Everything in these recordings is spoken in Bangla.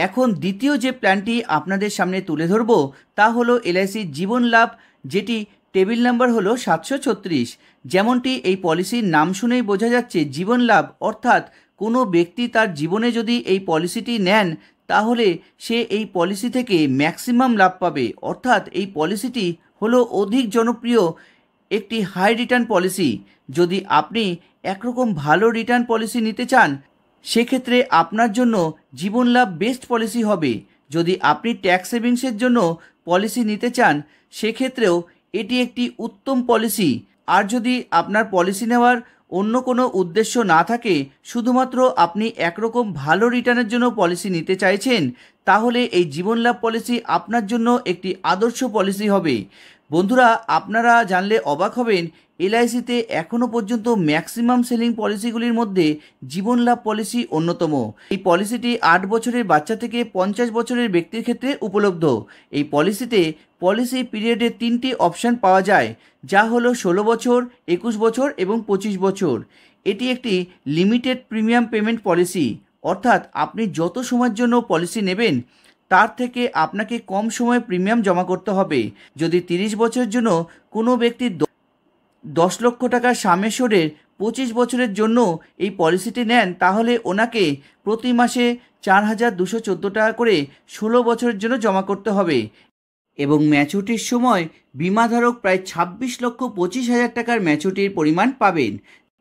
এখন দ্বিতীয় যে প্ল্যানটি আপনাদের সামনে তুলে ধরব তা হলো এলআইসি জীবন লাভ, যেটি টেবিল নাম্বার হলো 736। যেমনটি এই পলিসির নাম শুনেই বোঝা যাচ্ছে জীবন লাভ, অর্থাৎ কোনো ব্যক্তি তার জীবনে যদি এই পলিসিটি নেন তাহলে সে এই পলিসি থেকে ম্যাক্সিমাম লাভ পাবে। অর্থাৎ এই পলিসিটি হলো অধিক জনপ্রিয় একটি হাই রিটার্ন পলিসি। যদি আপনি একরকম ভালো রিটার্ন পলিসি নিতে চান সেক্ষেত্রে আপনার জন্য জীবন লাভ বেস্ট পলিসি হবে। যদি আপনি ট্যাক্স সেভিংসের জন্য পলিসি নিতে চান সেক্ষেত্রেও এটি একটি উত্তম পলিসি। আর যদি আপনার পলিসি নেওয়ার অন্য কোনো উদ্দেশ্য না থাকে, শুধুমাত্র আপনি একরকম ভালো রিটার্নের জন্য পলিসি নিতে চাইছেন, তাহলে এই জীবন লাভ পলিসি আপনার জন্য একটি আদর্শ পলিসি হবে। বন্ধুরা, আপনারা জানলে অবাক হবেন, এলআইসিতে এখনও পর্যন্ত ম্যাক্সিমাম সেলিং পলিসিগুলির মধ্যে জীবন লাভ পলিসি অন্যতম। এই পলিসিটি 8 বছরের বাচ্চা থেকে 50 বছরের ব্যক্তির ক্ষেত্রে উপলব্ধ। এই পলিসিতে পলিসি পিরিয়ডে 3টি অপশান পাওয়া যায়, যা হলো 16 বছর, 21 বছর এবং 25 বছর। এটি একটি লিমিটেড প্রিমিয়াম পেমেন্ট পলিসি, অর্থাৎ আপনি যত সময়ের জন্য পলিসি নেবেন তার থেকে আপনাকে কম সময়ে প্রিমিয়াম জমা করতে হবে। যদি 30 বছরের জন্য কোনো ব্যক্তি 10 লক্ষ টাকার সাম অ্যাসিওর্ডের 25 বছরের জন্য এই পলিসিটি নেন, তাহলে ওনাকে প্রতি মাসে 4,214 টাকা করে 16 বছরের জন্য জমা করতে হবে এবং ম্যাচুরিটির সময় বিমাধারক প্রায় 26,25,000 টাকার ম্যাচুরিটির পরিমাণ পাবেন।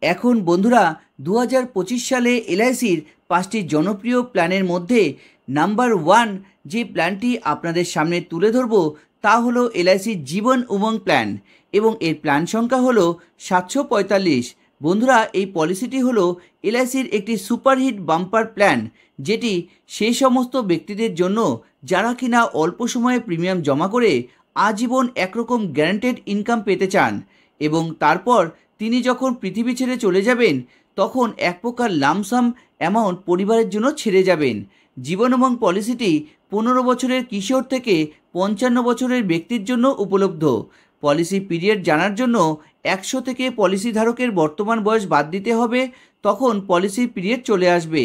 এখন বন্ধুরা, 2025 সালে এলআইসির 5টি জনপ্রিয় প্ল্যানের মধ্যে নাম্বার 1 যে প্ল্যানটি আপনাদের সামনে তুলে ধরব তা হলো এলআইসি জীবন উমঙ্গ প্ল্যান এবং এর প্ল্যান সংখ্যা হলো 745। বন্ধুরা, এই পলিসিটি হলো এলআইসির একটি সুপারহিট বাম্পার প্ল্যান, যেটি সেই সমস্ত ব্যক্তিদের জন্য যারা কিনা অল্প সময়ে প্রিমিয়াম জমা করে আজীবন একরকম গ্যারান্টেড ইনকাম পেতে চান এবং তারপর তিনি যখন পৃথিবী ছেড়ে চলে যাবেন তখন এক প্রকার লামসাম অ্যামাউন্ট পরিবারের জন্য ছেড়ে যাবেন। জীবন উমঙ্গ পলিসিটি 15 বছরের কিশোর থেকে 55 বছরের ব্যক্তির জন্য উপলব্ধ। পলিসি পিরিয়ড জানার জন্য 100 থেকে পলিসি ধারকের বর্তমান বয়স বাদ দিতে হবে, তখন পলিসির পিরিয়ড চলে আসবে।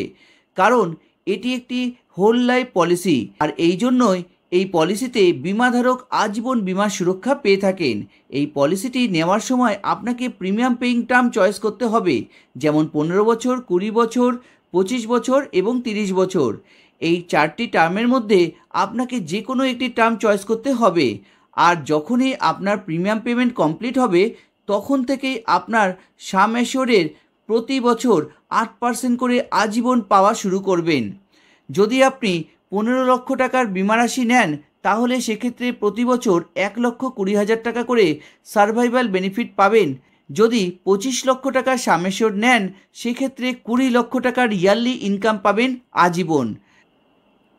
কারণ এটি একটি হোল লাইফ পলিসি, আর এই জন্যই এই পলিসিতে বিমাধারক আজীবন বিমার সুরক্ষা পেয়ে থাকেন। এই পলিসিটি নেওয়ার সময় আপনাকে প্রিমিয়াম পেইং টার্ম চয়েস করতে হবে, যেমন 15 বছর, 20 বছর, 25 বছর এবং 30 বছর। এই 4টি টার্মের মধ্যে আপনাকে যে কোনো একটি টার্ম চয়েস করতে হবে। আর যখনই আপনার প্রিমিয়াম পেমেন্ট কমপ্লিট হবে তখন থেকেই আপনার সাম অ্যাসিওর্ডের প্রতি বছর 8% করে আজীবন পাওয়া শুরু করবেন। যদি আপনি 15 লক্ষ টাকার বিমারাশি নেন তাহলে সেক্ষেত্রে প্রতি বছর 1,20,000 টাকা করে সার্ভাইভাল বেনিফিট পাবেন। যদি 25 লক্ষ টাকার সাম অ্যাসিওর্ড নেন সেক্ষেত্রে 20 লক্ষ টাকার ইয়ারলি ইনকাম পাবেন আজীবন।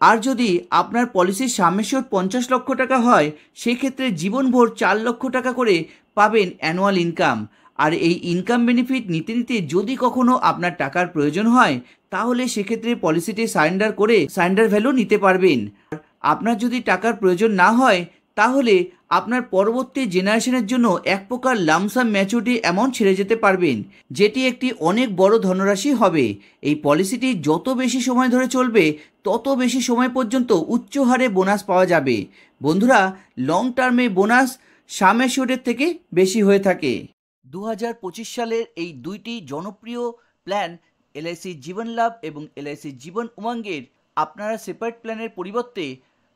আর যদি আপনার পলিসির সাম অ্যাসিওর্ড 50 লক্ষ টাকা হয় সেক্ষেত্রে জীবনভর 4 লক্ষ টাকা করে পাবেন অ্যানুয়াল ইনকাম। আর এই ইনকাম বেনিফিট নিতে নিতে যদি কখনো আপনার টাকার প্রয়োজন হয় তাহলে সেক্ষেত্রে পলিসিটি সারেন্ডার ভ্যালু নিতে পারবেন। আপনার যদি টাকার প্রয়োজন না হয় তাহলে আপনার পরবর্তী জেনারেশনের জন্য এক প্রকার লামসাম ম্যাচুরিটি অ্যামাউন্ট ছেড়ে যেতে পারবেন, যেটি একটি অনেক বড় ধনরাশি হবে। এই পলিসিটি যত বেশি সময় ধরে চলবে তত বেশি সময় পর্যন্ত উচ্চ হারে বোনাস পাওয়া যাবে। বন্ধুরা, লং টার্মে বোনাস সাম অ্যাসিওর্ডের থেকে বেশি হয়ে থাকে। 2025 সালের এই দুইটি জনপ্রিয় প্ল্যান এলআইসি জীবন লাভ এবং এলআইসি জীবন উমঙ্গের আপনারা সেপারেট প্ল্যানের পরিবর্তে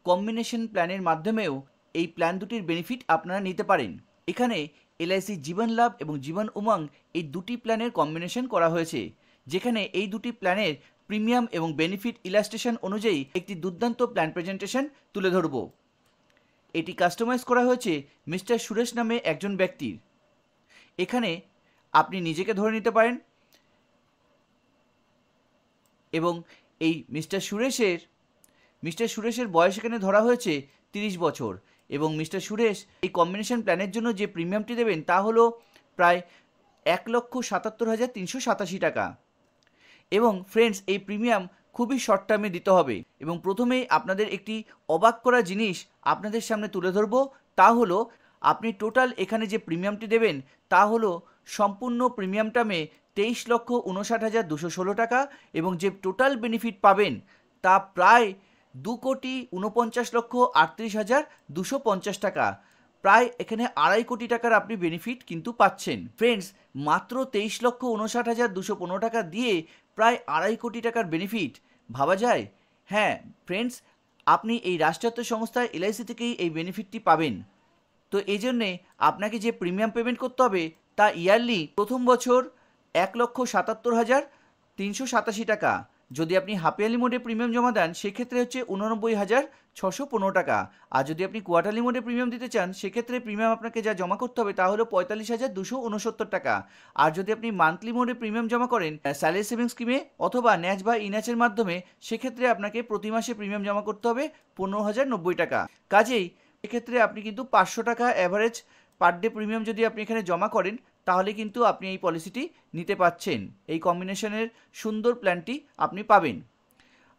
কম্বিনেশন প্ল্যানের মাধ্যমেও এই প্ল্যান দুটির বেনিফিট আপনারা নিতে পারেন। এখানে এলআইসি জীবন লাভ এবং জীবন উমঙ্গ এই দুটি প্ল্যানের কম্বিনেশন করা হয়েছে, যেখানে এই দুটি প্ল্যানের প্রিমিয়াম এবং বেনিফিট ইলাস্ট্রেশন অনুযায়ী একটি দুর্দান্ত প্ল্যান প্রেজেন্টেশন তুলে ধরব। এটি কাস্টমাইজ করা হয়েছে মিস্টার সুরেশ নামে একজন ব্যক্তির। এখানে আপনি নিজেকে ধরে নিতে পারেন এবং এই মিস্টার সুরেশের বয়স এখানে ধরা হয়েছে 30 বছর এবং মিস্টার সুরেশ এই কম্বিনেশন প্ল্যানের জন্য যে প্রিমিয়ামটি দেবেন তা হলো প্রায় 1,77,387 টাকা। এবং ফ্রেন্ডস, এই প্রিমিয়াম খুবই শর্ট টার্মে দিতে হবে এবং প্রথমেই আপনাদের একটি অবাক করা জিনিস আপনাদের সামনে তুলে ধরব, তা হলো আপনি টোটাল এখানে যে প্রিমিয়ামটি দেবেন তা হলো সম্পূর্ণ প্রিমিয়াম টার্মে 23,59,216 টাকা এবং যে টোটাল বেনিফিট পাবেন তা প্রায় 2,49,38,250 টাকা, প্রায় এখানে 2.5 কোটি টাকার আপনি বেনিফিট কিন্তু পাচ্ছেন। ফ্রেন্ডস, মাত্র 23,59,215 টাকা দিয়ে প্রায় 2.5 কোটি টাকার বেনিফিট ভাবা যায়? হ্যাঁ ফ্রেন্ডস, আপনি এই রাষ্ট্রায়ত্ত সংস্থা এলআইসি থেকেই এই বেনিফিটটি পাবেন। তো এই জন্যে আপনাকে যে প্রিমিয়াম পেমেন্ট করতে হবে তা ইয়ারলি প্রথম বছর 1,77,387 টাকা। যদি আপনি হাফ ইয়ারলি মোডে প্রিমিয়াম জমা দেন সেক্ষেত্রে হচ্ছে 89,615 টাকা। আর যদি আপনি কোয়ার্টারলি মোডে প্রিমিয়াম দিতে চান সেক্ষেত্রে প্রিমিয়াম আপনাকে যা জমা করতে হবে তা হলো 45,269 টাকা। আর যদি আপনি মান্থলি মোডে প্রিমিয়াম জমা করেন স্যালারি সেভিংস স্কিমে অথবা ন্যাচ বা ইন্যাচের মাধ্যমে, সেক্ষেত্রে আপনাকে প্রতি মাসে প্রিমিয়াম জমা করতে হবে 15,090 টাকা। কাজেই এক্ষেত্রে আপনি কিন্তু 500 টাকা অ্যাভারেজ পার ডে প্রিমিয়াম যদি আপনি এখানে জমা করেন তাহলে কিন্তু আপনি এই পলিসিটি নিতে পাচ্ছেন, এই কম্বিনেশনের সুন্দর প্ল্যানটি আপনি পাবেন।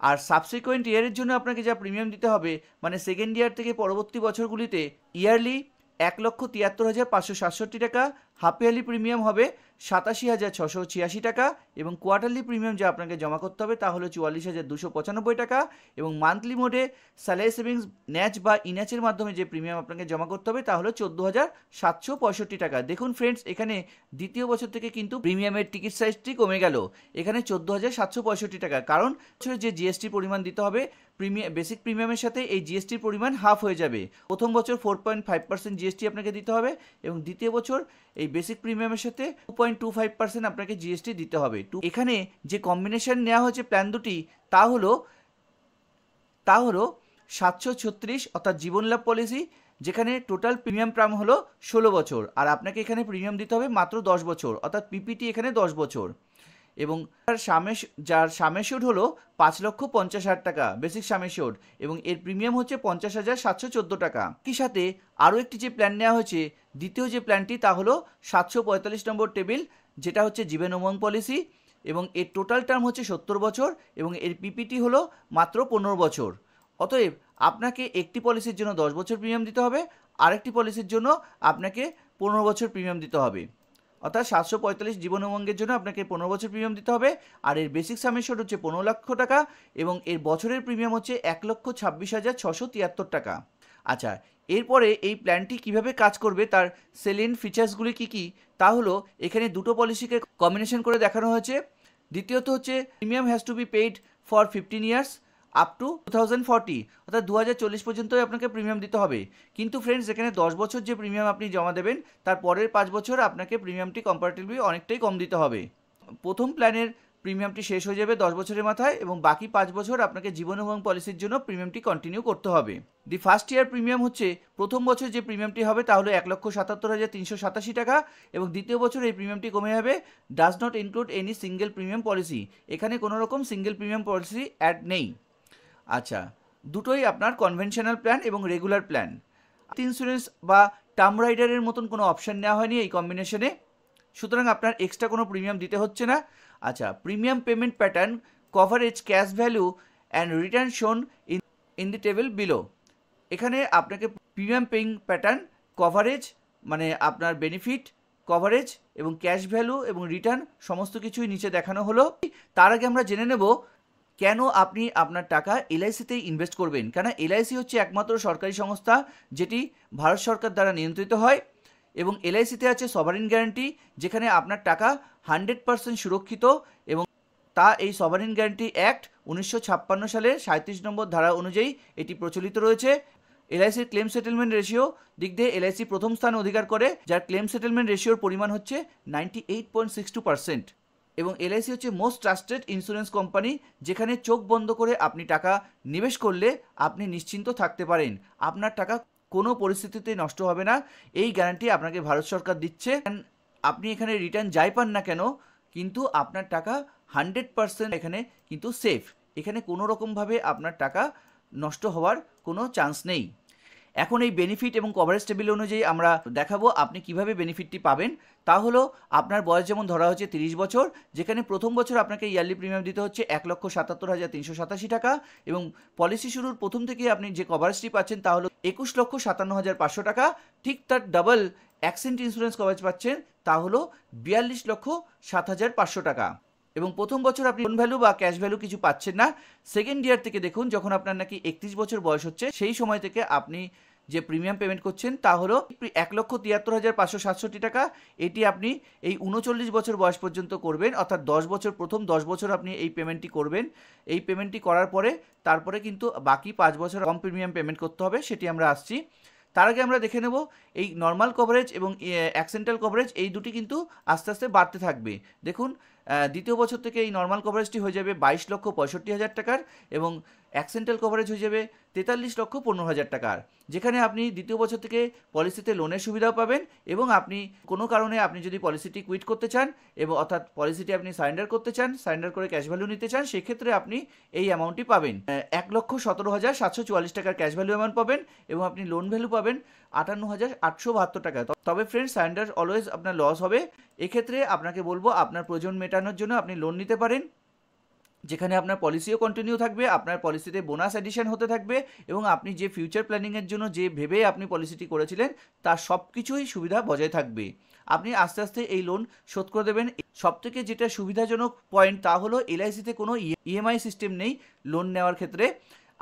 আর সাবসিকুয়েন্ট ইয়ারের জন্য আপনাকে যা প্রিমিয়াম দিতে হবে, মানে সেকেন্ড ইয়ার থেকে পরবর্তী বছরগুলিতে ইয়ারলি 1,73,567 টাকা, হাফ ইয়ারলি প্রিমিয়াম হবে 87,686 টাকা এবং কোয়ার্টারলি প্রিমিয়াম যা আপনাকে জমা করতে হবে তা হলো 44,295 টাকা এবং মান্থলি মোডে স্যালারি সেভিংস ন্যাচ বা ইন্যাচের মাধ্যমে যে প্রিমিয়াম আপনাকে জমা করতে হবে তা হলো 14,765 টাকা। দেখুন ফ্রেন্ডস, এখানে দ্বিতীয় বছর থেকে কিন্তু প্রিমিয়ামের টিকিট সাইজটি কমে গেল, এখানে 14,765 টাকা, কারণ যে জিএসটি পরিমাণ দিতে হবে বেসিক প্রিমিয়ামের সাথে এই জিএসটির পরিমাণ হাফ হয়ে যাবে। প্রথম বছর 4.5% জিএসটি আপনাকে দিতে হবে এবং দ্বিতীয় বছর এই বেসিক প্রিমিয়ামের সাথে 2.25% আপনাকে জিএসটি দিতে হবে। এখানে যে কম্বিনেশন নেওয়া হয়েছে প্ল্যান দুটি তা হলো 736 অর্থাৎ জীবন লাভ পলিসি, যেখানে টোটাল প্রিমিয়াম টার্ম হলো 16 বছর আর আপনাকে এখানে প্রিমিয়াম দিতে হবে মাত্র 10 বছর, অর্থাৎ পিপিটি এখানে 10 বছর এবং যার সামেশিওর হলো 5,50,000 টাকা বেসিক সামেশিওর এবং এর প্রিমিয়াম হচ্ছে 50,714 টাকা। একই সাথে আরও একটি যে প্ল্যান নেওয়া হয়েছে, দ্বিতীয় যে প্ল্যানটি তা হলো 745 নম্বর টেবিল, যেটা হচ্ছে জীবন উমঙ্গ পলিসি এবং এর টোটাল টার্ম হচ্ছে 70 বছর এবং এর পিপিটি হলো মাত্র 15 বছর। অতএব আপনাকে একটি পলিসির জন্য 10 বছর প্রিমিয়াম দিতে হবে, আরেকটি পলিসির জন্য আপনাকে 15 বছর প্রিমিয়াম দিতে হবে, অর্থাৎ 745 জীবন উমঙ্গের জন্য আপনাকে 15 বছর প্রিমিয়াম দিতে হবে আর এর বেসিক সামেশন হচ্ছে 15 লক্ষ টাকা এবং এর বছরের প্রিমিয়াম হচ্ছে 1,26,673 টাকা। আচ্ছা, এরপরে এই প্ল্যানটি কিভাবে কাজ করবে তার সেলিয়েন্ট ফিচার্সগুলি কি কি তা হলো এখানে দুটো পলিসিকে কম্বিনেশন করে দেখানো হয়েছে। দ্বিতীয়ত হচ্ছে premium has to be paid for 15 years up to 2040, অর্থাৎ 2040 পর্যন্তই আপনাকে প্রিমিয়াম দিতে হবে। কিন্তু ফ্রেন্ডস, এখানে 10 বছর যে প্রিমিয়াম আপনি জমা দেবেন তার পরের 5 বছর আপনাকে প্রিমিয়ামটি কম্পারেটিভলি অনেকটাই কম দিতে হবে। প্রথম প্ল্যানের প্রিমিয়ামটি শেষ হয়ে যাবে 10 বছরের মাথায় এবং বাকি 5 বছর আপনাকে জীবন এবং পলিসির জন্য প্রিমিয়ামটি কন্টিনিউ করতে হবে। দি ফার্স্ট ইয়ার প্রিমিয়াম হচ্ছে প্রথম বছর যে প্রিমিয়ামটি হবে তা হলো 1,77,387 টাকা এবং দ্বিতীয় বছর এই প্রিমিয়ামটি কমে যাবে does not include any single premium policy, এখানে কোনো রকম সিঙ্গেল প্রিমিয়াম পলিসি অ্যাড নেই। আচ্ছা, দুটোই আপনার কনভেনশনাল প্ল্যান এবং রেগুলার প্ল্যান। ইন্স্যুরেন্স বা টার্ম রাইডারের মতন কোনো অপশান নেওয়া হয়নি এই কম্বিনেশনে, সুতরাং আপনার এক্সট্রা কোনো প্রিমিয়াম দিতে হচ্ছে না। আচ্ছা, premium payment pattern, coverage, cash value and return শোন ইন দি টেবিল বিলো। এখানে আপনাকে প্রিমিয়াম পেইং প্যাটার্ন, কভারেজ মানে আপনার বেনিফিট, কভারেজ এবং ক্যাশ ভ্যালু এবং রিটার্ন সমস্ত কিছুই নিচে দেখানো হলো। তার আগে আমরা জেনে নেব কেন আপনি আপনার টাকা এলআইসিতেই ইনভেস্ট করবেন। কেন এলআইসি হচ্ছে একমাত্র সরকারি সংস্থা যেটি ভারত সরকার দ্বারা নিয়ন্ত্রিত হয় এবং এলআইসিতে আছে সভারেন গ্যারান্টি, যেখানে আপনার টাকা 100% সুরক্ষিত এবং তা এই সভারেন গ্যারান্টি অ্যাক্ট 1956 সালের 37 নম্বর ধারা অনুযায়ী এটি প্রচলিত রয়েছে। এলআইসির ক্লেম সেটেলমেন্ট রেশিও দিক দিয়ে এলআইসি প্রথম স্থান অধিকার করে, যার ক্লেম সেটেলমেন্ট রেশিওর পরিমাণ হচ্ছে 98.62% এবং এলআইসি হচ্ছে মোস্ট ট্রাস্টেড ইন্স্যুরেন্স কোম্পানি, যেখানে চোখ বন্ধ করে আপনি টাকা নিবেশ করলে আপনি নিশ্চিন্ত থাকতে পারেন আপনার টাকা কোনো পরিস্থিতিতে নষ্ট হবে না, এই গ্যারান্টি আপনাকে ভারত সরকার দিচ্ছে। আপনি এখানে রিটার্ন যাই পান না কেন কিন্তু আপনার টাকা 100% এখানে কিন্তু সেফ, এখানে কোনো রকমভাবে আপনার টাকা নষ্ট হওয়ার কোনো চান্স নেই। এখন এই বেনিফিট এবং কভারেজ টেবিল অনুযায়ী আমরা দেখাবো আপনি কিভাবে বেনিফিটটি পাবেন। তা হলো আপনার বয়স যেমন ধরা হচ্ছে 30 বছর, যেখানে প্রথম বছর আপনাকে ইয়ারলি প্রিমিয়াম দিতে হচ্ছে 1,77,387 টাকা এবং পলিসি শুরুর প্রথম থেকে আপনি যে কভারেজটি পাচ্ছেন তা হলো 21,57,500 টাকা। ঠিক তার ডাবল অ্যাক্সিডেন্ট ইন্স্যুরেন্স কভারেজ পাচ্ছেন তা হলো 42,07,500 টাকা এবং প্রথম বছর আপনি লোন ভ্যালু বা ক্যাশ ভ্যালু কিছু পাচ্ছেন না। সেকেন্ড ইয়ার থেকে দেখুন, যখন আপনার নাকি 31 বছর বয়স হচ্ছে, সেই সময় থেকে আপনি যে প্রিমিয়াম পেমেন্ট করছেন তা হলো 1,73,567 টাকা। এটি আপনি এই 39 বছর বয়স পর্যন্ত করবেন, অর্থাৎ 10 বছর, প্রথম 10 বছর আপনি এই পেমেন্টটি করবেন। এই পেমেন্টটি করার পরে তারপরে কিন্তু বাকি 5 বছর কম প্রিমিয়াম পেমেন্ট করতে হবে, সেটি আমরা আসছি। তার আগে আমরা দেখে নেব এই নর্মাল কভারেজ এবং অ্যাক্সিডেন্টাল কভারেজ, এই দুটি কিন্তু আস্তে আস্তে বাড়তে থাকবে। দেখুন, দ্বিতীয় বছর থেকে এই নর্মাল কভারেজটি হয়ে যাবে 22,65,000 টাকার এবং অ্যাক্সিডেন্টাল কভারেজ হয়ে যাবে 43,15,000 টাকার, যেখানে আপনি দ্বিতীয় বছর থেকে পলিসিতে লোনের সুবিধাও পাবেন এবং আপনি কোনো কারণে আপনি যদি পলিসিটি কুইট করতে চান এবং অর্থাৎ পলিসিটি আপনি সারেন্ডার করতে চান, সারেন্ডার করে ক্যাশ ভ্যালু নিতে চান, সেক্ষেত্রে আপনি এই অ্যামাউন্টটি পাবেন। 1,17,744 টাকার ক্যাশ ভ্যালু অ্যামাউন্ট পাবেন এবং আপনি লোন ভ্যালু পাবেন 58,872 টাকা। তবে ফ্রেন্ডস, সারেন্ডার অলওয়েজ আপনার লস হবে। এক্ষেত্রে আপনাকে বলবো, আপনার প্রয়োজন মেটানোর জন্য আপনি লোন নিতে পারেন, যেখানে আপনার পলিসিও কন্টিনিউ থাকবে, আপনার পলিসিতে বোনাস এডিশন হতে থাকবে এবং আপনি যে ফিউচার প্ল্যানিংয়ের জন্য যে ভেবে আপনি পলিসিটি করেছিলেন তার সব কিছুই সুবিধা বজায় থাকবে। আপনি আস্তে আস্তে এই লোন শোধ করে দেবেন। সবথেকে যেটা সুবিধাজনক পয়েন্ট তা হলো এলআইসিতে কোনো ইএমআই সিস্টেম নেই লোন নেওয়ার ক্ষেত্রে।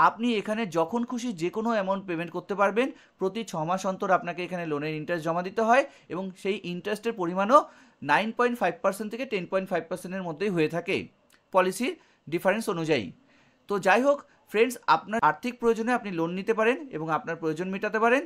আপনি এখানে যখন খুশি যে কোনো অ্যামাউন্ট পেমেন্ট করতে পারবেন। প্রতি 6 মাস অন্তর আপনাকে এখানে লোনের ইন্টারেস্ট জমা দিতে হয় এবং সেই ইন্টারেস্টের পরিমাণও 9.5% থেকে 10.5%-এর মধ্যেই হয়ে থাকে পলিসির ডিফারেন্স অনুযায়ী। তো যাই হোক ফ্রেন্ডস, আপনার আর্থিক প্রয়োজনে আপনি লোন নিতে পারেন এবং আপনার প্রয়োজন মেটাতে পারেন,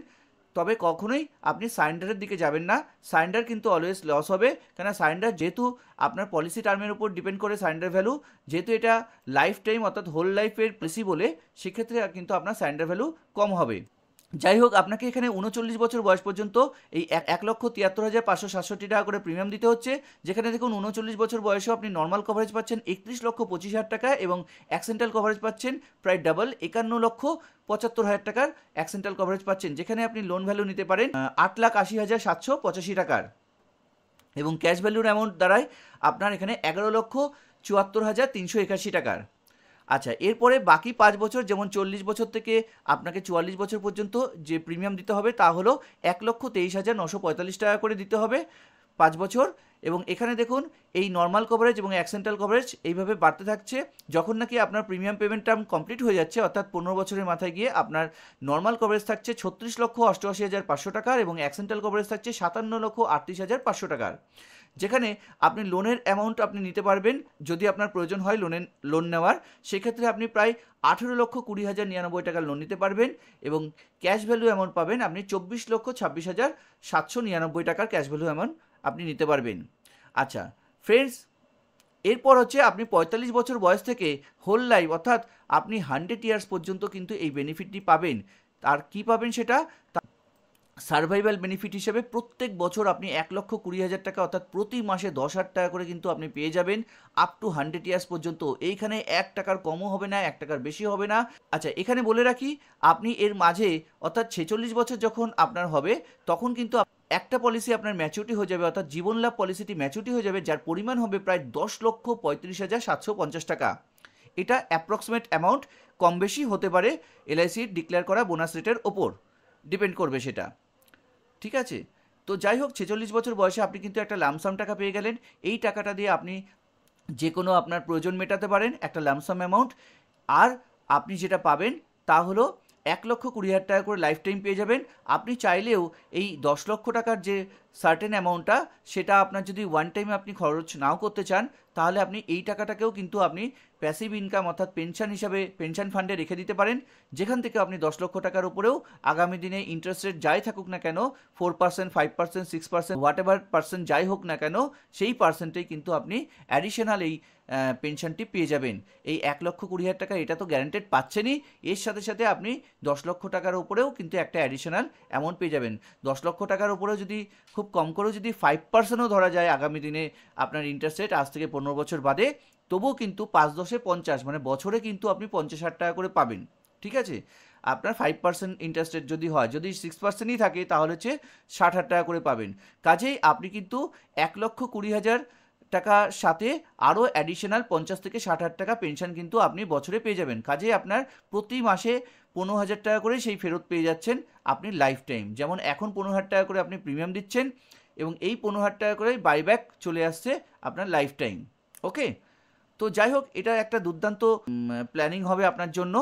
তবে কখনোই আপনি সারেন্ডারের দিকে যাবেন না। সারেন্ডার কিন্তু অলওয়েজ লস হবে, কেন সারেন্ডার যেহেতু আপনার পলিসি টার্মের উপর ডিপেন্ড করে সারেন্ডার ভ্যালু, যেহেতু এটা লাইফ টাইম অর্থাৎ হোল লাইফের পলিসি বলে, সেক্ষেত্রে কিন্তু আপনার সারেন্ডার ভ্যালু কম হবে। যাই হোক, আপনাকে এখানে 39 বছর বয়স পর্যন্ত এই 1,73,567 টাকা করে প্রিমিয়াম দিতে হচ্ছে, যেখানে দেখুন 39 বছর বয়সেও আপনি নর্মাল কভারেজ পাচ্ছেন 31,25,000 টাকা এবং অ্যাক্সিডেন্টাল কভারেজ পাচ্ছেন প্রায় ডাবল 51,75,000 টাকার অ্যাক্সিডেন্টাল কভারেজ পাচ্ছেন, যেখানে আপনি লোন ভ্যালু নিতে পারেন 8,80,785 টাকার এবং ক্যাশ ভ্যালুর অ্যামাউন্ট দাঁড়ায় আপনার এখানে 11,74,381 টাকার। আচ্ছা, এরপরে বাকি 5 বছর, যেমন 40 বছর থেকে আপনাকে 44 বছর পর্যন্ত যে প্রিমিয়াম দিতে হবে তা হলো 1,23,945 টাকা করে দিতে হবে 5 বছর। এবং এখানে দেখুন, এই নর্মাল কভারেজ এবং অ্যাক্সিডেন্টাল কভারেজ এইভাবে বাড়তে থাকছে। যখন নাকি আপনার প্রিমিয়াম পেমেন্ট টার্ম কমপ্লিট হয়ে যাচ্ছে, অর্থাৎ 15 বছরের মাথায় গিয়ে আপনার নর্মাল কভারেজ থাকছে 36,88,500 টাকার এবং অ্যাক্সিডেন্টাল কভারেজ থাকছে 57,38,500 টাকার, যেখানে আপনি লোনের অ্যামাউন্ট আপনি নিতে পারবেন যদি আপনার প্রয়োজন হয় লোন নেওয়ার, সেক্ষেত্রে আপনি প্রায় 18,20,099 টাকার লোন নিতে পারবেন এবং ক্যাশ ভ্যালু অ্যামাউন্ট পাবেন আপনি 24,26,799 টাকার ক্যাশ ভ্যালু অ্যামাউন্ট আপনি নিতে পারবেন। আচ্ছা ফ্রেন্ডস, এরপর হচ্ছে আপনি 45 বছর বয়স থেকে হোল লাইফ অর্থাৎ আপনি 100 ইয়ার্স পর্যন্ত কিন্তু এই বেনিফিটটি পাবেন। আর কি পাবেন সেটা, সার্ভাইভাল বেনিফিট হিসেবে প্রত্যেক বছর আপনি 1,20,000 টাকা অর্থাৎ প্রতি মাসে 10,000 টাকা করে কিন্তু আপনি পেয়ে যাবেন আপ টু 100 ইয়ার্স পর্যন্ত। এইখানে 1 টাকার কমও হবে না, 1 টাকার বেশি হবে না। আচ্ছা, এখানে বলে রাখি, আপনি এর মাঝে অর্থাৎ 46 বছর যখন আপনার হবে তখন কিন্তু একটা পলিসি আপনার ম্যাচুরিটি হয়ে যাবে, অর্থাৎ জীবন লাভ পলিসিটি ম্যাচুরিটি হয়ে যাবে, যার পরিমাণ হবে প্রায় 10,35,750 টাকা। এটা অ্যাপ্রক্সিমেট অ্যামাউন্ট, কম বেশি হতে পারে এলআইসির ডিক্লেয়ার করা বোনাস রেটের ওপর ডিপেন্ড করবে সেটা, ঠিক আছে। তো যাই হোক, 46 বছর বয়সে আপনি কিন্তু একটা লামসাম টাকা পেয়ে গেলেন। এই টাকাটা দিয়ে আপনি যে কোনো আপনার প্রয়োজন মেটাতে পারেন, একটা লামসাম অ্যামাউন্ট। আর আপনি যেটা পাবেন তা হলো 1,20,000 টাকা করে লাইফ টাইম পেয়ে যাবেন। আপনি চাইলেও এই 10 লক্ষ টাকার যে সার্টেন অ্যামাউন্টটা, সেটা আপনার যদি ওয়ান টাইমে আপনি খরচ নাও করতে চান, তাহলে আপনি এই টাকাটাকেও কিন্তু আপনি প্যাসিভ ইনকাম অর্থাৎ পেনশন হিসাবে পেনশন ফান্ডে রেখে দিতে পারেন, যেখান থেকে আপনি 10 লক্ষ টাকার উপরেও আগামী দিনে ইন্টারেস্ট রেট যাই থাকুক না কেন, 4%, 5%, 6%, হোয়াট এভার পার্সেন্ট যাই হোক না কেন, সেই পার্সেন্টেই কিন্তু আপনি অ্যাডিশনাল এই পেনশনটি পেয়ে যাবেন। এই 1,20,000 টাকা এটা তো গ্যারান্টেড পাচ্ছেনই, এর সাথে সাথে আপনি 10 লক্ষ টাকার উপরেও কিন্তু একটা অ্যাডিশনাল অ্যামাউন্ট পেয়ে যাবেন। 10 লক্ষ টাকার উপরেও যদি খুব কম করেও যদি 5%ও ধরা যায় আগামী দিনে আপনার ইন্টারেস্ট রেট আজ থেকে 15 বছর বাদে, তবুও কিন্তু 5×10=50, মানে বছরে কিন্তু আপনি 50,000 টাকা করে পাবেন, ঠিক আছে। আপনার 5% ইন্টারেস্ট রেট যদি হয়, যদি 6%ই থাকে তাহলে হচ্ছে 60,000 টাকা করে পাবেন। কাজেই আপনি কিন্তু 1,20,000 টাকার সাথে আরও অ্যাডিশনাল 50 থেকে 60,000 টাকা পেনশন কিন্তু আপনি বছরে পেয়ে যাবেন। কাজেই আপনার প্রতি মাসে 15,000 টাকা করে সেই ফেরত পেয়ে যাচ্ছেন আপনি লাইফ টাইম। যেমন এখন 15,000 টাকা করে আপনি প্রিমিয়াম দিচ্ছেন এবং এই 15,000 টাকা করে বাইব্যাক চলে আসছে আপনার লাইফ টাইম। ওকে, তো যাই হোক, এটা একটা দুর্দান্ত প্ল্যানিং হবে আপনার জন্য।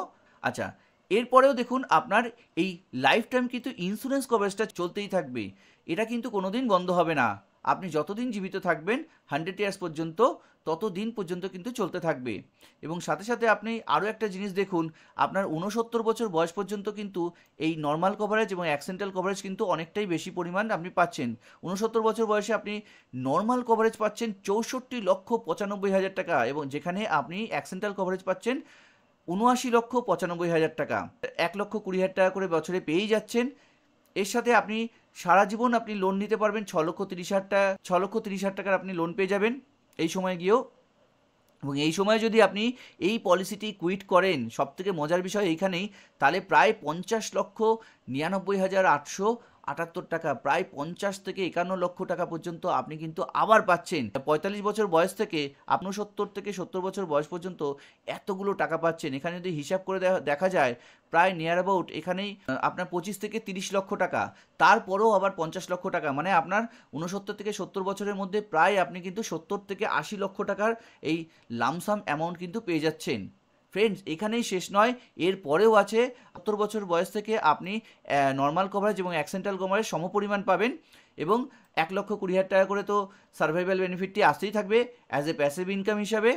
আচ্ছা, এরপরেও দেখুন আপনার এই লাইফ টাইম কিন্তু ইন্স্যুরেন্স কভারেজটা চলতেই থাকবে, এটা কিন্তু কোনোদিন বন্ধ হবে না। আপনি যতদিন জীবিত থাকবেন 100 ইয়ার্স পর্যন্ত, ততদিন পর্যন্ত কিন্তু চলতে থাকবে। এবং সাথে সাথে আপনি আরও একটা জিনিস দেখুন, আপনার 69 বছর বয়স পর্যন্ত কিন্তু এই নর্মাল কভারেজ এবং অ্যাক্সিডেন্টাল কভারেজ কিন্তু অনেকটাই বেশি পরিমাণ আপনি পাচ্ছেন। 69 বছর বয়সে আপনি নর্মাল কভারেজ পাচ্ছেন 64,95,000 টাকা, এবং যেখানে আপনি অ্যাক্সিডেন্টাল কভারেজ পাচ্ছেন 79,95,000 টাকা, 1,20,000 টাকা করে বছরে পেয়েই যাচ্ছেন। এর সাথে আপনি সারা জীবন আপনি লোন নিতে পারবেন 6,30,000 টাকা, 6,30,000 টাকার আপনি লোন পেয়ে যাবেন এই সময় গিয়েও। এবং এই সময় যদি আপনি এই পলিসিটি কুইট করেন, সবথেকে মজার বিষয় এইখানেই, তাহলে প্রায় 50,99,878 টাকা, প্রায় 50 থেকে 51 লক্ষ টাকা পর্যন্ত আপনি কিন্তু আবার পাচ্ছেন। 45 বছর বয়স থেকে 69 থেকে 70 বছর বয়স পর্যন্ত এতগুলো টাকা পাচ্ছেন। এখানে যদি হিসাব করে দেখা যায়, প্রায় নিয়ার অ্যাবাউট এখানেই আপনার 25 থেকে 30 লক্ষ টাকা, তারপরেও আবার 50 লক্ষ টাকা, মানে আপনার 69 থেকে 70 বছরের মধ্যে প্রায় আপনি কিন্তু 70 থেকে 80 লক্ষ টাকার এই লামসাম অ্যামাউন্ট কিন্তু পেয়ে যাচ্ছেন। ফ্রেন্ডস, এখানেই শেষ নয়, এর পরেও আছে। 70 বছর বয়স থেকে আপনি নর্মাল কভারেজ এবং অ্যাক্সিডেন্টাল কভারেজ সমপরিমাণ পাবেন, এবং 1,20,000 টাকা করে তো সার্ভাইভাল বেনিফিটটি আসতেই থাকবে অ্যাজ এ প্যাসিভ ইনকাম হিসাবে।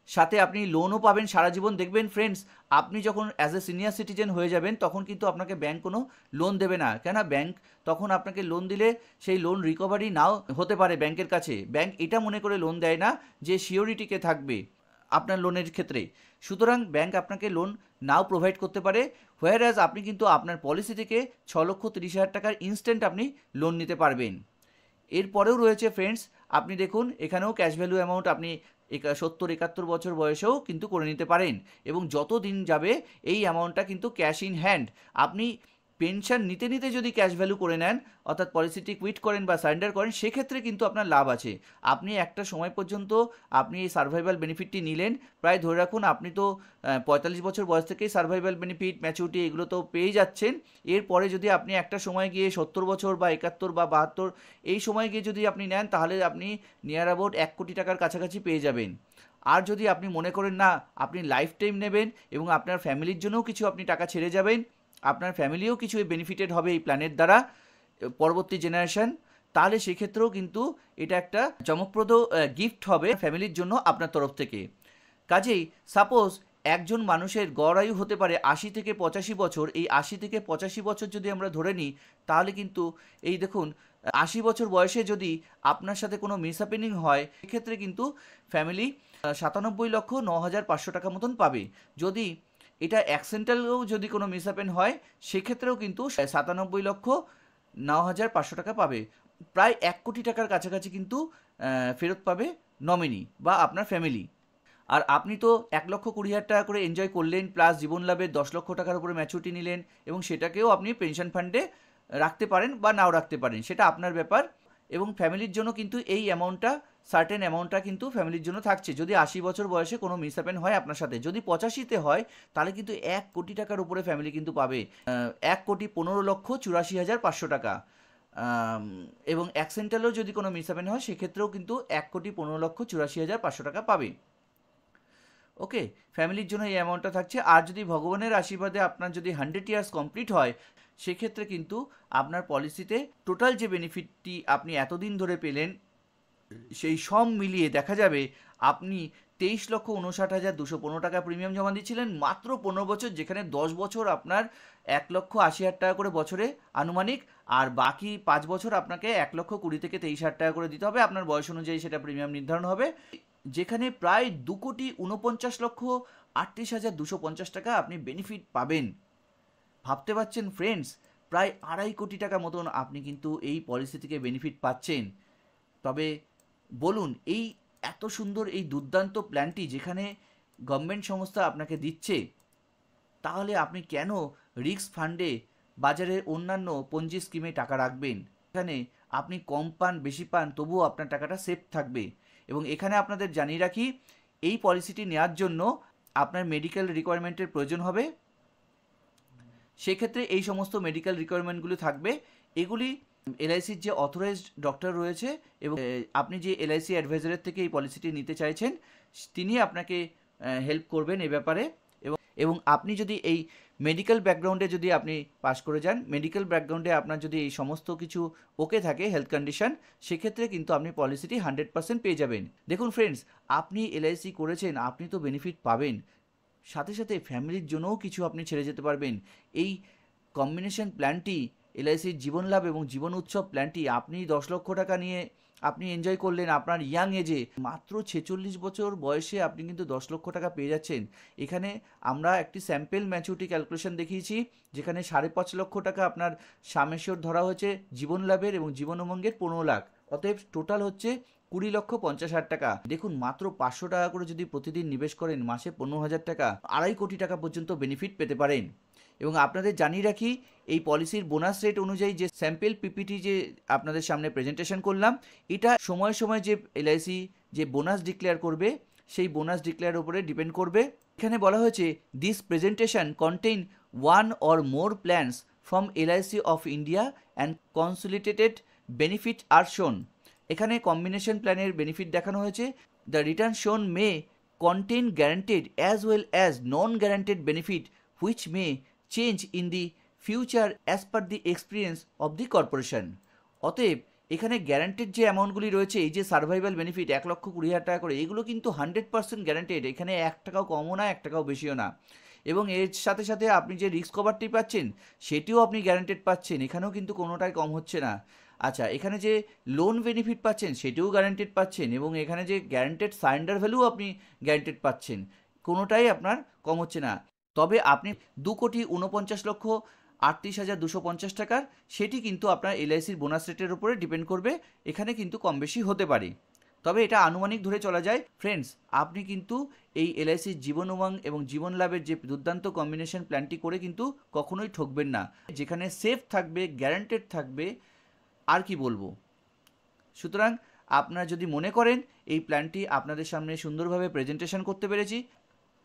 সাথে আপনি লোনও পাবেন সারা জীবন। দেখবেন ফ্রেন্ডস, আপনি যখন অ্যাজ এ সিনিয়র সিটিজেন হয়ে যাবেন, তখন কিন্তু আপনাকে ব্যাংক কোনো লোন দেবে না, কেন ব্যাংক তখন আপনাকে লোন দিলে সেই লোন রিকভারি নাও হতে পারে ব্যাংকের কাছে। ব্যাংক এটা মনে করে লোন দেয় না যে সিওরিটিকে থাকবে আপনার লোনের ক্ষেত্রে, সুতরাং ব্যাংক আপনাকে লোন নাও প্রোভাইড করতে পারে। হোয়ারঅ্যাজ আপনি কিন্তু আপনার পলিসি থেকে 6,30,000 টাকার ইনস্ট্যান্ট আপনি লোন নিতে পারবেন। এরপরেও রয়েছে ফ্রেন্ডস, আপনি দেখুন এখানেও ক্যাশ ভ্যালু অ্যামাউন্ট আপনি 70-71 বছর বয়সেও কিন্তু করে নিতে পারেন, এবং যত দিন যাবে এই অ্যামাউন্টটা কিন্তু ক্যাশ ইন হ্যান্ড। আপনি পেনশন নিতে নিতে যদি ক্যাশ ভ্যালু করে নেন, অর্থাৎ পলিসিটি কুইট করেন বা সারেন্ডার করেন, সেক্ষেত্রে কিন্তু আপনার লাভ আছে। আপনি একটা সময় পর্যন্ত আপনি এই সার্ভাইভাল বেনিফিটটি নিলেন, প্রায় ধরে রাখুন আপনি তো 45 বছর বয়স থেকেই সার্ভাইভাল বেনিফিট, ম্যাচুরিটি এগুলো তো পেয়ে যাচ্ছেন। এরপরে যদি আপনি একটা সময় গিয়ে 70 বছর বা 71 বা 72 এই সময় গিয়ে যদি আপনি নেন, তাহলে আপনি নিয়ার অ্যাবাউট 1 কোটি টাকার কাছাকাছি পেয়ে যাবেন। আর যদি আপনি মনে করেন না আপনি লাইফ টাইম নেবেন এবং আপনার ফ্যামিলির জন্যও কিছু আপনি টাকা ছেড়ে যাবেন, আপনার ফ্যামিলিও কিছু বেনিফিটেড হবে এই প্ল্যানের দ্বারা পরবর্তী জেনারেশন, তাহলে সেক্ষেত্রেও কিন্তু এটা একটা চমকপ্রদ গিফট হবে ফ্যামিলির জন্য আপনার তরফ থেকে। কাজেই সাপোজ একজন মানুষের গড় আয়ু হতে পারে 80 থেকে 85 বছর, এই 80 থেকে 85 বছর যদি আমরা ধরে নিই, তাহলে কিন্তু এই দেখুন 80 বছর বয়সে যদি আপনার সাথে কোনো মিসহ্যাপেনিং হয়, সেক্ষেত্রে কিন্তু ফ্যামিলি 97,09,500 টাকা মতন পাবে। যদি এটা অ্যাক্সিডেন্টালও যদি কোনো মিসহ্যাপেন হয়, সেক্ষেত্রেও কিন্তু 97,09,500 টাকা পাবে। প্রায় 1 কোটি টাকার কাছাকাছি কিন্তু ফেরত পাবে নমিনি বা আপনার ফ্যামিলি। আর আপনি তো 1,20,000 টাকা করে এনজয় করলেন, প্লাস জীবন লাভের 10 লক্ষ টাকার উপরে ম্যাচুরিটি নিলেন, এবং সেটাকেও আপনি পেনশন ফান্ডে রাখতে পারেন বা নাও রাখতে পারেন, সেটা আপনার ব্যাপার। এবং ফ্যামিলির জন্য কিন্তু এই অ্যামাউন্টটা, সার্টেন অ্যামাউন্টটা কিন্তু ফ্যামিলির জন্য থাকছে। যদি 80 বছর বয়সে কোনো মিসহ্যাপেন হয় আপনার সাথে, যদি 85-তে হয়, তাহলে কিন্তু 1 কোটি টাকার উপরে ফ্যামিলি কিন্তু পাবে 1,15,84,500 টাকা। এবং অ্যাক্সিডেন্টালও যদি কোনো মিসহ্যাপেন হয়, সেক্ষেত্রেও কিন্তু 1,15,84,500 টাকা পাবে। ওকে, ফ্যামিলির জন্য এই অ্যামাউন্টটা থাকছে। আর যদি ভগবানের আশীর্বাদে আপনার যদি 100 ইয়ার্স কমপ্লিট হয়, সেক্ষেত্রে কিন্তু আপনার পলিসিতে টোটাল যে বেনিফিটটি আপনি এতদিন ধরে পেলেন, সেই সব মিলিয়ে দেখা যাবে আপনি 23,59,215 টাকা প্রিমিয়াম জমা দিয়েছিলেন মাত্র 15 বছর, যেখানে 10 বছর আপনার 1,80,000 টাকা করে বছরে আনুমানিক, আর বাকি 5 বছর আপনাকে 1,20,000 থেকে 23,000 টাকা করে দিতে হবে। আপনার বয়স অনুযায়ী সেটা প্রিমিয়াম নির্ধারণ হবে, যেখানে প্রায় 2,49,38,250 টাকা আপনি বেনিফিট পাবেন। ভাবতে পারছেন ফ্রেন্ডস, প্রায় 2.5 কোটি টাকা মতন আপনি কিন্তু এই পলিসি থেকে বেনিফিট পাচ্ছেন। তবে বলুন, এই এত সুন্দর এই দুর্দান্ত প্ল্যানটি যেখানে গভর্নমেন্ট সংস্থা আপনাকে দিচ্ছে, তাহলে আপনি কেন রিস্ক ফান্ডে বাজারের অন্যান্য পঞ্জি স্কিমে টাকা রাখবেন? এখানে আপনি কম পান বেশি পান, তবুও আপনার টাকাটা সেফ থাকবে। এবং এখানে আপনাদের জানিয়ে রাখি, এই পলিসিটি নেওয়ার জন্য আপনার মেডিকেল রিকোয়ারমেন্টের প্রয়োজন হবে। সেক্ষেত্রে এই সমস্ত মেডিকেল রিকোয়ারমেন্টগুলি থাকবে, এগুলি এলআইসির যে অথরাইজড ডক্টর রয়েছে এবং আপনি যে এলআইসি অ্যাডভাইজারের থেকে এই পলিসিটি নিতে চাইছেন তিনি আপনাকে হেল্প করবেন এ ব্যাপারে। এবং আপনি যদি এই মেডিকেল ব্যাকগ্রাউন্ডে যদি আপনি পাস করে যান, মেডিকেল ব্যাকগ্রাউন্ডে আপনার যদি এই সমস্ত কিছু ওকে থাকে হেলথ কন্ডিশন, সেক্ষেত্রে কিন্তু আপনি পলিসিটি 100% পেয়ে যাবেন। দেখুন ফ্রেন্ডস, আপনি এলআইসি করেছেন, আপনি তো বেনিফিট পাবেন, সাথে সাথে ফ্যামিলির জন্যও কিছু আপনি ছেড়ে যেতে পারবেন। এই কম্বিনেশন প্ল্যানটি, এলআইসির জীবন লাভ এবং জীবন উৎসব প্ল্যানটি আপনি 10 লক্ষ টাকা নিয়ে আপনি এনজয় করলেন আপনার ইয়াং এজে, মাত্র 46 বছর বয়সে আপনি কিন্তু 10 লক্ষ টাকা পেয়ে যাচ্ছেন। এখানে আমরা একটি স্যাম্পল ম্যাচুরিটি ক্যালকুলেশন দেখিয়েছি, যেখানে 5.5 লক্ষ টাকা আপনার সামেশ্বর ধরা হয়েছে জীবন লাভের এবং জীবন উমঙ্গের 15 লাখ, অতএব টোটাল হচ্ছে 20,50,000 টাকা। দেখুন, মাত্র 500 টাকা করে যদি প্রতিদিন নিবেশ করেন, মাসে 15,000 টাকা, 2.5 কোটি টাকা পর্যন্ত বেনিফিট পেতে পারেন। এবং আপনাদের জানিয়ে রাখি, এই পলিসির বোনাস রেট অনুযায়ী যে স্যাম্পল পিপিটি যে আপনাদের সামনে প্রেজেন্টেশন করলাম, এটা সময় সময় যে এলআইসি যে বোনাস ডিক্লেয়ার করবে, সেই বোনাস ডিক্লেয়ার উপরে ডিপেন্ড করবে। এখানে বলা হয়েছে, this presentation contain one or more plans from LIC of India and consolidated benefit are shown. এখানে কম্বিনেশন প্ল্যানের বেনিফিট দেখানো হয়েছে। The return shown may contain guaranteed as well as non guaranteed benefit which may change in the future as per the experience of the corporation. অতএব এখানে গ্যারান্টেড যে অ্যামাউন্টগুলি রয়েছে, এই যে সার্ভাইভাল বেনিফিট 1,20,000 টাকা করে, এগুলো কিন্তু 100% গ্যারান্টেড। এখানে 1 টাকাও কমও না, 1 টাকাও বেশিও না। এবং এর সাথে সাথে আপনি যে রিস্ক কভারটি পাচ্ছেন, সেটিও আপনি গ্যারান্টেড পাচ্ছেন, এখানেও কিন্তু কোনোটাই কম হচ্ছে না। আচ্ছা, এখানে যে লোন বেনিফিট পাচ্ছেন সেটিও গ্যারান্টেড পাচ্ছেন, এবং এখানে যে গ্যারান্টেড সারেন্ডার ভ্যালু আপনি গ্যারান্টেড পাচ্ছেন, কোনোটাই আপনার কম হচ্ছে না। তবে আপনি 2,39,38,250 টাকার, সেটি কিন্তু আপনার এলআইসির বোনাস রেটের উপরে ডিপেন্ড করবে, এখানে কিন্তু কম বেশি হতে পারে, তবে এটা আনুমানিক ধরে চলা যায়। ফ্রেন্ডস, আপনি কিন্তু এই এলআইসির জীবন উমঙ্গ এবং জীবন লাভের যে দুর্দান্ত কম্বিনেশন প্ল্যানটি করে কিন্তু কখনোই ঠকবেন না, যেখানে সেফ থাকবে, গ্যারান্টেড থাকবে, আর কি বলবো। সুতরাং আপনারা যদি মনে করেন এই প্ল্যানটি আপনাদের সামনে সুন্দরভাবে প্রেজেন্টেশন করতে পেরেছি,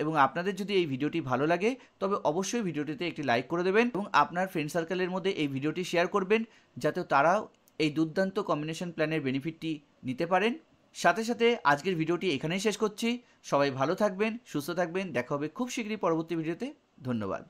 এবং আপনাদের যদি এই ভিডিওটি ভালো লাগে, তবে অবশ্যই ভিডিওটিতে একটি লাইক করে দেবেন এবং আপনার ফ্রেন্ড সার্কেলের মধ্যে এই ভিডিওটি শেয়ার করবেন, যাতে তারাও এই দুর্দান্ত কম্বিনেশন প্ল্যানের বেনিফিটটি নিতে পারেন। সাথে সাথে আজকের ভিডিওটি এখানেই শেষ করছি। সবাই ভালো থাকবেন, সুস্থ থাকবেন, দেখা হবে খুব শীঘ্রই পরবর্তী ভিডিওতে। ধন্যবাদ।